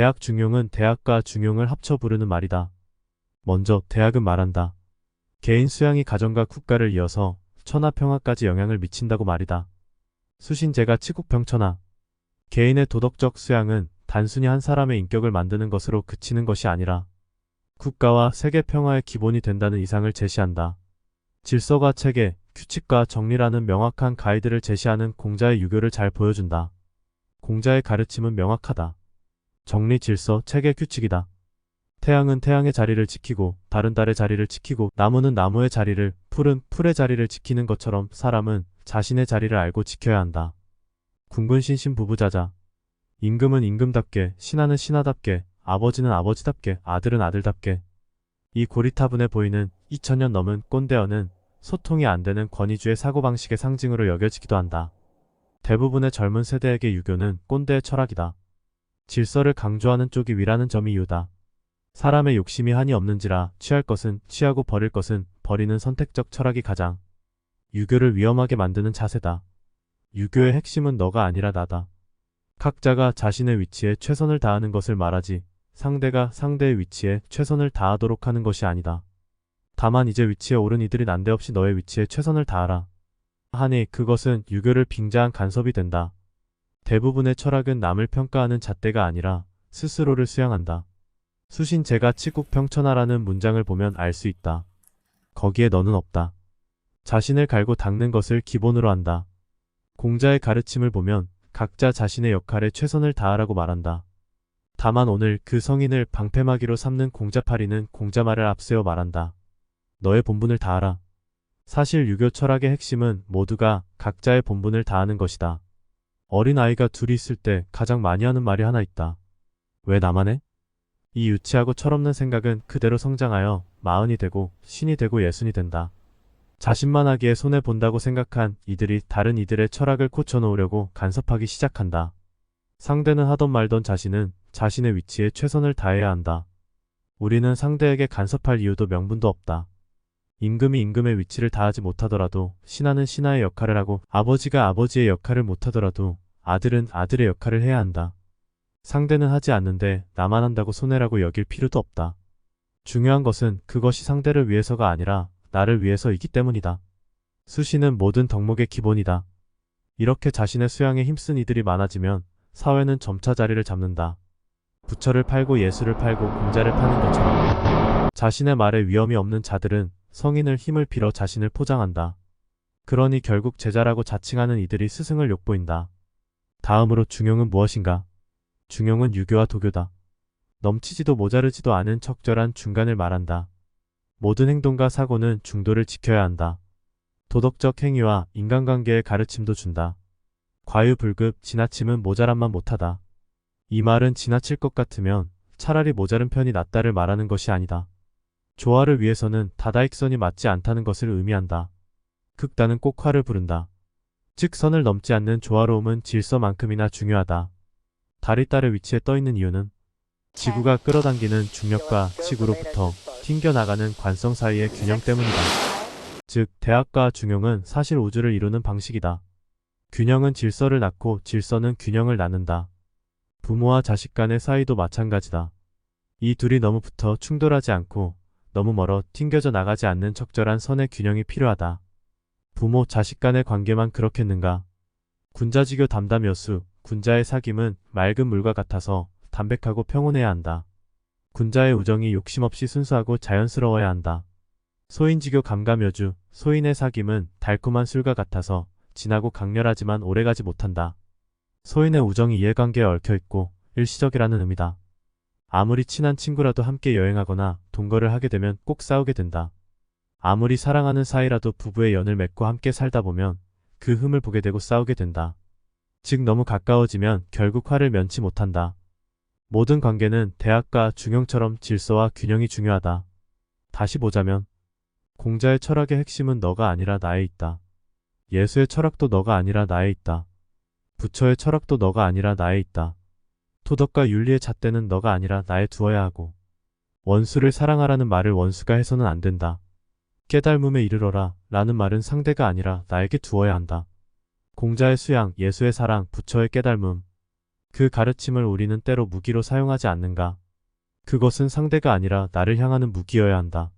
대학 중용은 대학과 중용을 합쳐 부르는 말이다. 먼저 대학은 말한다. 개인 수양이 가정과 국가를 이어서 천하평화까지 영향을 미친다고 말이다. 수신제가 치국평천하. 개인의 도덕적 수양은 단순히 한 사람의 인격을 만드는 것으로 그치는 것이 아니라 국가와 세계 평화의 기본이 된다는 이상을 제시한다. 질서과 체계, 규칙과 정리라는 명확한 가이드를 제시하는 공자의 유교를 잘 보여준다. 공자의 가르침은 명확하다. 정리, 질서, 체계, 규칙이다. 태양은 태양의 자리를 지키고 달은 달의 자리를 지키고 나무는 나무의 자리를, 풀은 풀의 자리를 지키는 것처럼 사람은 자신의 자리를 알고 지켜야 한다. 군군신신 부부자자. 임금은 임금답게, 신하는 신하답게, 아버지는 아버지답게, 아들은 아들답게. 이 고리타분해 보이는 2000년 넘은 꼰대어는 소통이 안 되는 권위주의 사고방식의 상징으로 여겨지기도 한다. 대부분의 젊은 세대에게 유교는 꼰대의 철학이다. 질서를 강조하는 쪽이 위라는 점이 이유다. 사람의 욕심이 한이 없는지라 취할 것은 취하고 버릴 것은 버리는 선택적 철학이 가장 유교를 위험하게 만드는 자세다. 유교의 핵심은 너가 아니라 나다. 각자가 자신의 위치에 최선을 다하는 것을 말하지 상대가 상대의 위치에 최선을 다하도록 하는 것이 아니다. 다만 이제 위치에 오른 이들이 난데없이 너의 위치에 최선을 다하라 하니 그것은 유교를 빙자한 간섭이 된다. 대부분의 철학은 남을 평가하는 잣대가 아니라 스스로를 수양한다. 수신제가 치국평천하라는 문장을 보면 알 수 있다. 거기에 너는 없다. 자신을 갈고 닦는 것을 기본으로 한다. 공자의 가르침을 보면 각자 자신의 역할에 최선을 다하라고 말한다. 다만 오늘 그 성인을 방패막이로 삼는 공자파리는 공자말을 앞세워 말한다. 너의 본분을 다하라. 사실 유교 철학의 핵심은 모두가 각자의 본분을 다하는 것이다. 어린아이가 둘이 있을 때 가장 많이 하는 말이 하나 있다. 왜 나만 해? 이 유치하고 철없는 생각은 그대로 성장하여 마흔이 되고 신이 되고 예순이 된다. 자신만 하기에 손해본다고 생각한 이들이 다른 이들의 철학을 고쳐놓으려고 간섭하기 시작한다. 상대는 하던 말던 자신은 자신의 위치에 최선을 다해야 한다. 우리는 상대에게 간섭할 이유도 명분도 없다. 임금이 임금의 위치를 다하지 못하더라도 신하는 신하의 역할을 하고 아버지가 아버지의 역할을 못하더라도 아들은 아들의 역할을 해야 한다. 상대는 하지 않는데 나만 한다고 손해라고 여길 필요도 없다. 중요한 것은 그것이 상대를 위해서가 아니라 나를 위해서이기 때문이다. 수신은 모든 덕목의 기본이다. 이렇게 자신의 수양에 힘쓴 이들이 많아지면 사회는 점차 자리를 잡는다. 부처를 팔고 예수를 팔고 공자를 파는 것처럼 자신의 말에 위험이 없는 자들은 성인을 힘을 빌어 자신을 포장한다. 그러니 결국 제자라고 자칭하는 이들이 스승을 욕보인다. 다음으로 중용은 무엇인가? 중용은 유교와 도교다. 넘치지도 모자르지도 않은 적절한 중간을 말한다. 모든 행동과 사고는 중도를 지켜야 한다. 도덕적 행위와 인간관계의 가르침도 준다. 과유불급, 지나침은 모자람만 못하다. 이 말은 지나칠 것 같으면 차라리 모자른 편이 낫다를 말하는 것이 아니다. 조화를 위해서는 다다익선이 맞지 않다는 것을 의미한다. 극단은 꼭 화를 부른다. 즉 선을 넘지 않는 조화로움은 질서만큼이나 중요하다. 달이 달의 위치에 떠있는 이유는 지구가 끌어당기는 중력과 지구로부터 튕겨나가는 관성 사이의 균형 때문이다. 즉 대학과 중용은 사실 우주를 이루는 방식이다. 균형은 질서를 낳고 질서는 균형을 낳는다. 부모와 자식 간의 사이도 마찬가지다. 이 둘이 너무 붙어 충돌하지 않고 너무 멀어 튕겨져 나가지 않는 적절한 선의 균형이 필요하다. 부모, 자식 간의 관계만 그렇겠는가? 군자지교 담담여수, 군자의 사귐은 맑은 물과 같아서 담백하고 평온해야 한다. 군자의 우정이 욕심 없이 순수하고 자연스러워야 한다. 소인지교 감감여주, 소인의 사귐은 달콤한 술과 같아서 진하고 강렬하지만 오래가지 못한다. 소인의 우정이 이해관계에 얽혀있고 일시적이라는 의미다. 아무리 친한 친구라도 함께 여행하거나 동거를 하게 되면 꼭 싸우게 된다. 아무리 사랑하는 사이라도 부부의 연을 맺고 함께 살다 보면 그 흠을 보게 되고 싸우게 된다. 즉 너무 가까워지면 결국 화를 면치 못한다. 모든 관계는 대학과 중용처럼 질서와 균형이 중요하다. 다시 보자면 공자의 철학의 핵심은 너가 아니라 나에 있다. 예수의 철학도 너가 아니라 나에 있다. 부처의 철학도 너가 아니라 나에 있다. 도덕과 윤리의 잣대는 너가 아니라 나에 두어야 하고 원수를 사랑하라는 말을 원수가 해서는 안 된다. 깨달음에 이르러라 라는 말은 상대가 아니라 나에게 두어야 한다. 공자의 수양, 예수의 사랑, 부처의 깨달음. 그 가르침을 우리는 때로 무기로 사용하지 않는가? 그것은 상대가 아니라 나를 향하는 무기여야 한다.